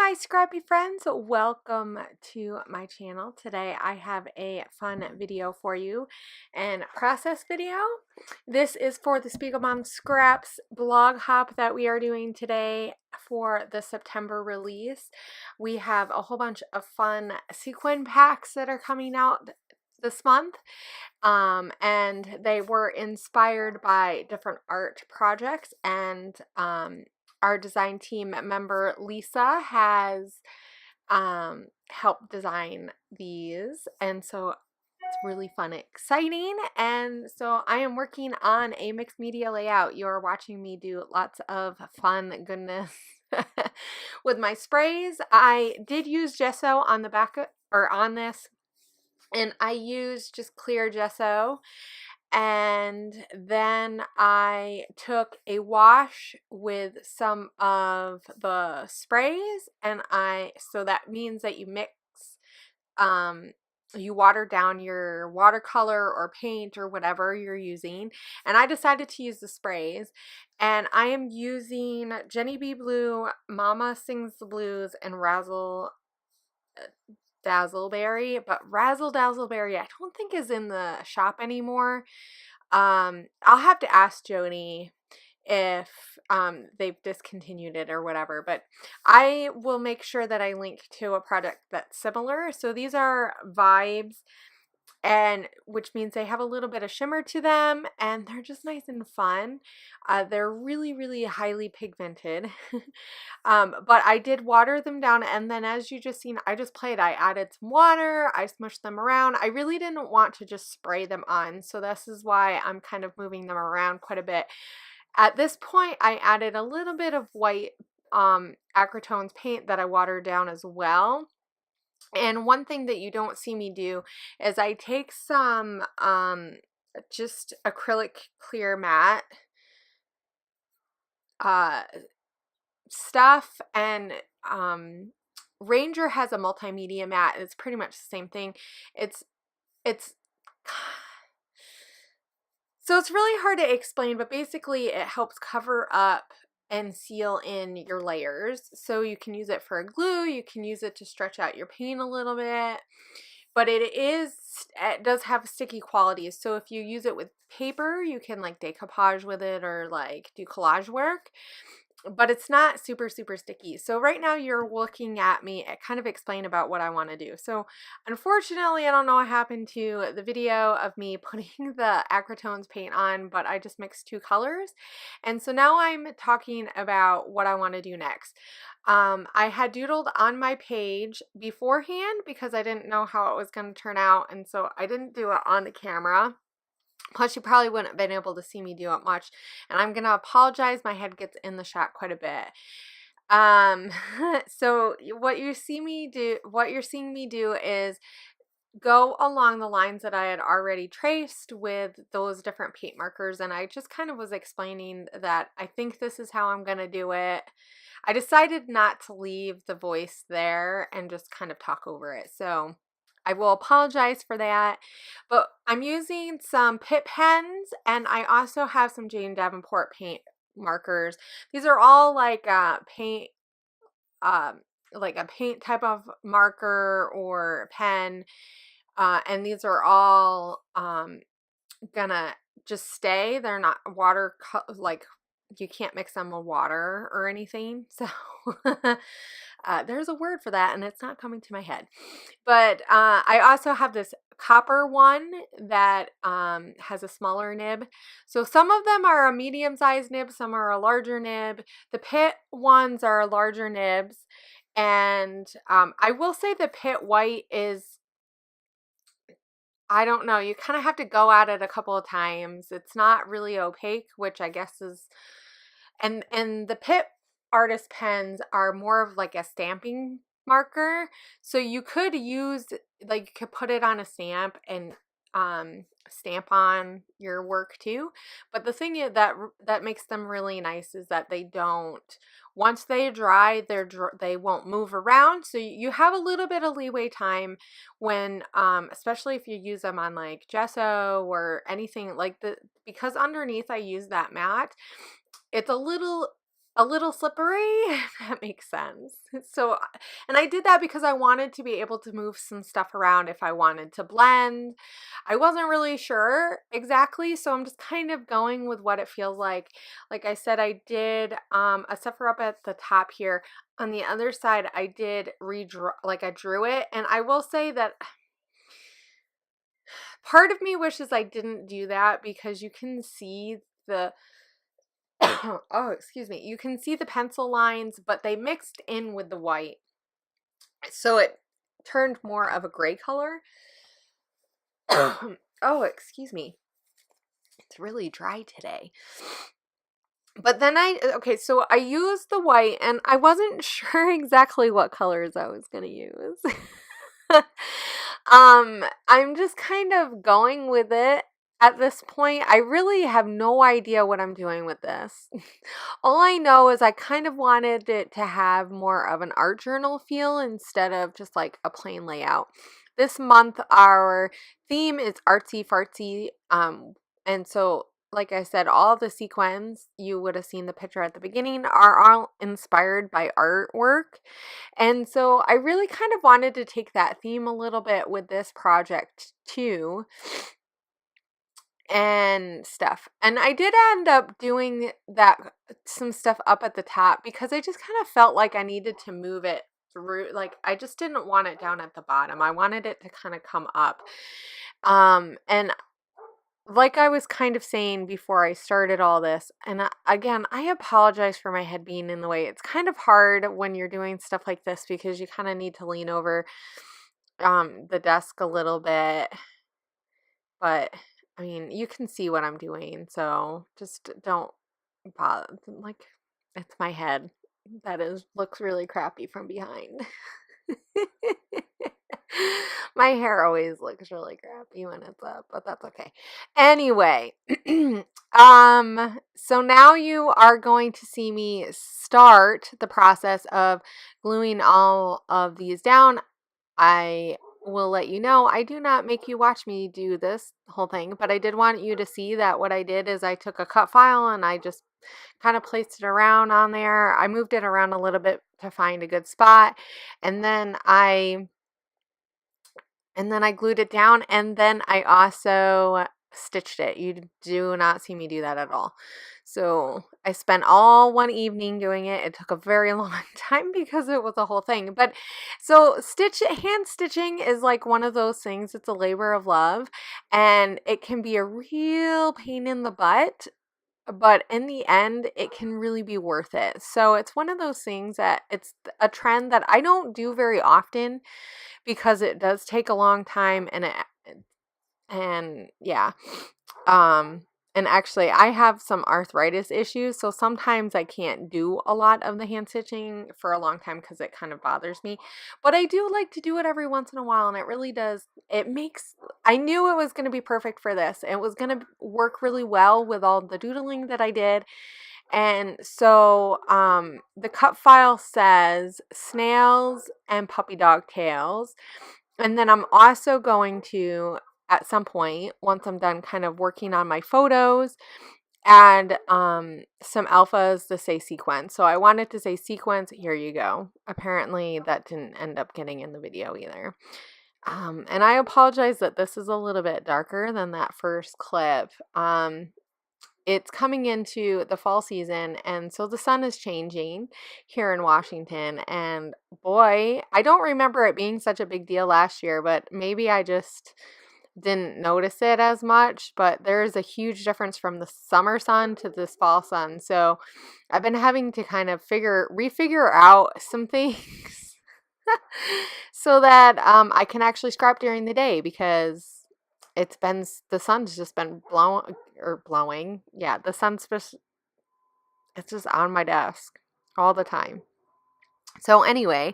my scrappy friends, welcome to my channel. Today I have a fun video for you and process video. This is for the Spiegelmom Scraps blog hop that we are doing today for the September release. We have a whole bunch of fun sequin packs that are coming out this month, and they were inspired by different art projects, and our design team member Lisa has helped design these, and so it's really fun and exciting. And so I am working on a mixed media layout. You're watching me do lots of fun goodness with my sprays. I did use gesso on the back or on this, and I used just clear gesso. And then I took a wash with some of the sprays, and so that means that you mix, you water down your watercolor or paint or whatever you're using. And I decided to use the sprays, and I am using Jenny B Blue, Mama Sings the Blues, and Razzle Dazzleberry, but Razzle Dazzleberry I don't think is in the shop anymore. I'll have to ask Joni if they've discontinued it or whatever, but I will make sure that I link to a product that's similar. So these are Vibes, and which means they have a little bit of shimmer to them, and they're just nice and fun. They're really highly pigmented. But I did water them down, and then as you just seen, I just played. I added some water, I smushed them around. I really didn't want to just spray them on, so this is why I'm kind of moving them around quite a bit. At this point, I added a little bit of white acrytones paint that I watered down as well. And one thing that you don't see me do is I take some just acrylic clear matte stuff, and Ranger has a multimedia matte. It's pretty much the same thing. It's so it's really hard to explain, but basically it helps cover up and seal in your layers. So you can use it for a glue, you can use it to stretch out your paint a little bit, but it does have sticky qualities. So if you use it with paper, you can like decoupage with it or like do collage work, but it's not super sticky. So right now you're looking at me kind of explain about what I want to do. So unfortunately, I don't know what happened to the video of me putting the acrytones paint on, but I just mixed two colors. And so now I'm talking about what I want to do next. I had doodled on my page beforehand because I didn't know how it was going to turn out, and so I didn't do it on the camera. Plus, you probably wouldn't have been able to see me do it much, and I'm gonna apologize. My head gets in the shot quite a bit. So what you're seeing me do is go along the lines that I had already traced with those different paint markers, and I just kind of was explaining that I think this is how I'm gonna do it. I decided not to leave the voice there and just kind of talk over it, so I will apologize for that. But I'm using some Pitt pens, and I also have some Jane Davenport paint markers. These are all like paint, like a paint type of marker or pen, and these are all gonna just stay. They're not water like you can't mix them with water or anything. So there's a word for that, and it's not coming to my head. But I also have this copper one that has a smaller nib. So some of them are a medium-sized nib, some are a larger nib. The Pitt ones are larger nibs, and I will say the Pitt white is, I don't know, you kind of have to go at it a couple of times. It's not really opaque, which I guess is, and the Pitt artist pens are more of like a stamping marker. So you could use, like, you could put it on a stamp and stamp on your work too. But the thing is that makes them really nice is that they don't, once they dry, they won't move around. So you have a little bit of leeway time when especially if you use them on like gesso or anything like because underneath I use that matte, it's a little a little slippery, if that makes sense. So, and I did that because I wanted to be able to move some stuff around if I wanted to blend. I wasn't really sure exactly, so I'm just kind of going with what it feels like. Like I said, I did a sepher up at the top here. On the other side, I did redraw, like I drew it, and I will say that part of me wishes I didn't do that because you can see the oh, excuse me. You can see the pencil lines, but they mixed in with the white. So it turned more of a gray color. Oh, excuse me. It's really dry today. But then okay, so I used the white and I wasn't sure exactly what colors I was going to use. I'm just kind of going with it at this point. I really have no idea what I'm doing with this. All I know is I kind of wanted it to have more of an art journal feel instead of just like a plain layout. This month, our theme is artsy fartsy. And so, like I said, all the sequins, you would have seen the picture at the beginning, are all inspired by artwork. And so I really kind of wanted to take that theme a little bit with this project too and stuff. And I did end up doing that, some stuff up at the top because I just kind of felt like I needed to move it through. Like I just didn't want it down at the bottom. I wanted it to kind of come up. And like I was kind of saying before I started all this, and again, I apologize for my head being in the way. It's kind of hard when you're doing stuff like this because you kind of need to lean over the desk a little bit. But I mean, you can see what I'm doing, so just don't bother. Like, it's my head that looks really crappy from behind. My hair always looks really crappy when it's up, but that's okay. Anyway, so now you are going to see me start the process of gluing all of these down. I will let you know, I do not make you watch me do this whole thing, but I did want you to see that what I did is I took a cut file and I just kind of placed it around on there. I moved it around a little bit to find a good spot, and then I glued it down, and then I also stitched it. You do not see me do that at all. So I spent all one evening doing it. It took a very long time because it was a whole thing. But so hand stitching is like one of those things. It's a labor of love, and it can be a real pain in the butt. But in the end, it can really be worth it. So it's one of those things that it's a trend that I don't do very often because it does take a long time, and yeah. And actually I have some arthritis issues, so sometimes I can't do a lot of the hand stitching for a long time because it kind of bothers me. But I do like to do it every once in a while, and it really does. I knew it was going to be perfect for this. It was going to work really well with all the doodling that I did. And so the cut file says snails and puppy dog tails. And then I'm also going to, at some point, once I'm done kind of working on my photos, add some alphas to say sequence. So I wanted to say sequence. Here you go. Apparently that didn't end up getting in the video either. And I apologize that this is a little bit darker than that first clip. It's coming into the fall season, and so the sun is changing here in Washington, and boy, I don't remember it being such a big deal last year, but maybe I just didn't notice it as much. But there's a huge difference from the summer sun to this fall sun, so I've been having to kind of refigure out some things so that I can actually scrap during the day, because the sun's just been blowing. Yeah, the sun's just, it's just on my desk all the time. So anyway,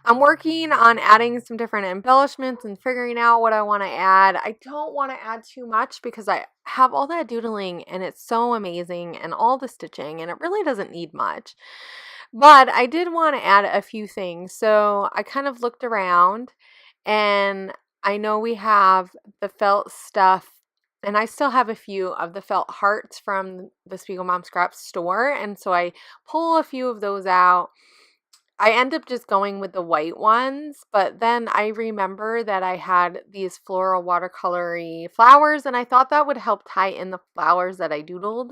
I'm working on adding some different embellishments and figuring out what I want to add. I don't want to add too much because I have all that doodling and it's so amazing, and all the stitching, and it really doesn't need much. But I did want to add a few things. So I kind of looked around, and I know we have the felt stuff And I still have a few of the felt hearts from the Spiegelmom Scraps Store, and so I pull a few of those out. I end up just going with the white ones, but then I remember that I had these floral watercolory flowers, and I thought that would help tie in the flowers that I doodled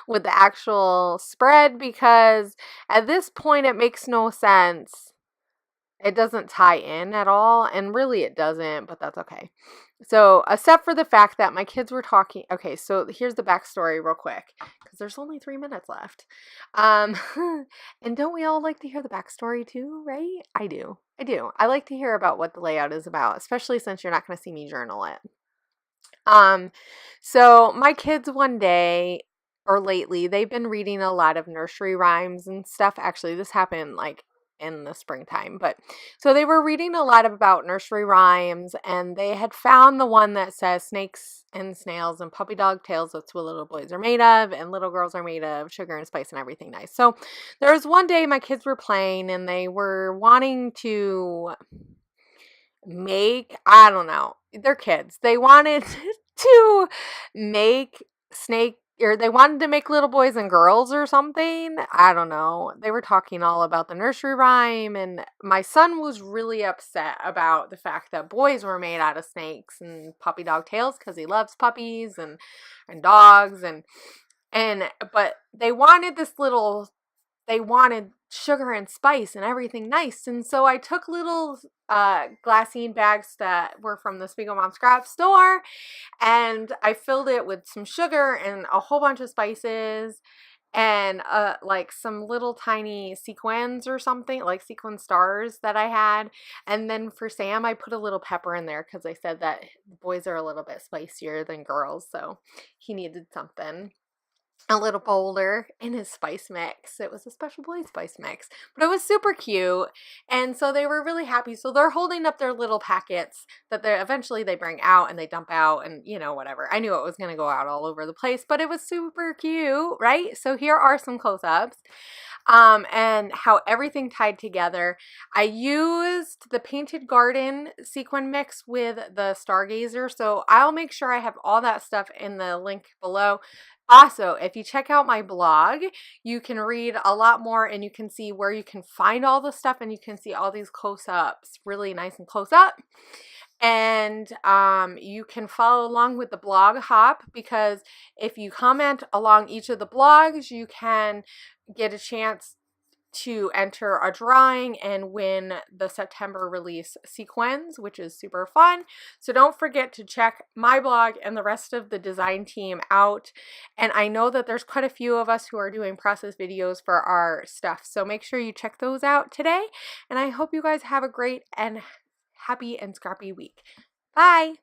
with the actual spread, because at this point it makes no sense. It doesn't tie in at all, and really it doesn't, but that's okay. So, except for the fact that my kids were talking. Okay, so here's the backstory real quick, because there's only 3 minutes left. Um, and don't we all like to hear the backstory too, right? I do. I do. I like to hear about what the layout is about, especially since you're not going to see me journal it. Um, so my kids one day or lately, they've been reading a lot of nursery rhymes and stuff. Actually, this happened like in the springtime, but so they were reading a lot about nursery rhymes, and they had found the one that says snakes and snails and puppy dog tails, that's what little boys are made of, and little girls are made of sugar and spice and everything nice. So there was one day my kids were playing and they were wanting to make, I don't know, they're kids. They wanted to make snake, or they wanted to make little boys and girls or something. I don't know. They were talking all about the nursery rhyme, and my son was really upset about the fact that boys were made out of snakes and puppy dog tails because he loves puppies and dogs and but they wanted they wanted sugar and spice and everything nice. And so I took little glassine bags that were from the Spiegelmom Scraps Store, and I filled it with some sugar and a whole bunch of spices and like some little tiny sequins or something, like sequin stars that I had. And then for Sam, I put a little pepper in there because I said that boys are a little bit spicier than girls, so he needed something a little bolder in his spice mix. It was a special boy spice mix, but it was super cute. And so they were really happy. So they're holding up their little packets that they eventually they bring out and they dump out, and whatever. I knew it was going to go out all over the place, but it was super cute, right? So here are some close-ups. And how everything tied together. I used the Painted Garden sequin mix with the Stargazer, so I'll make sure I have all that stuff in the link below. Also, if you check out my blog, you can read a lot more, and you can see where you can find all the stuff, and you can see all these close-ups, really nice and close up. And you can follow along with the blog hop, because if you comment along each of the blogs, you can get a chance to enter a drawing and win the September release sequins, which is super fun. So don't forget to check my blog and the rest of the design team out. And I know that there's quite a few of us who are doing process videos for our stuff, so make sure you check those out today. And I hope you guys have a great and happy and scrappy week. Bye!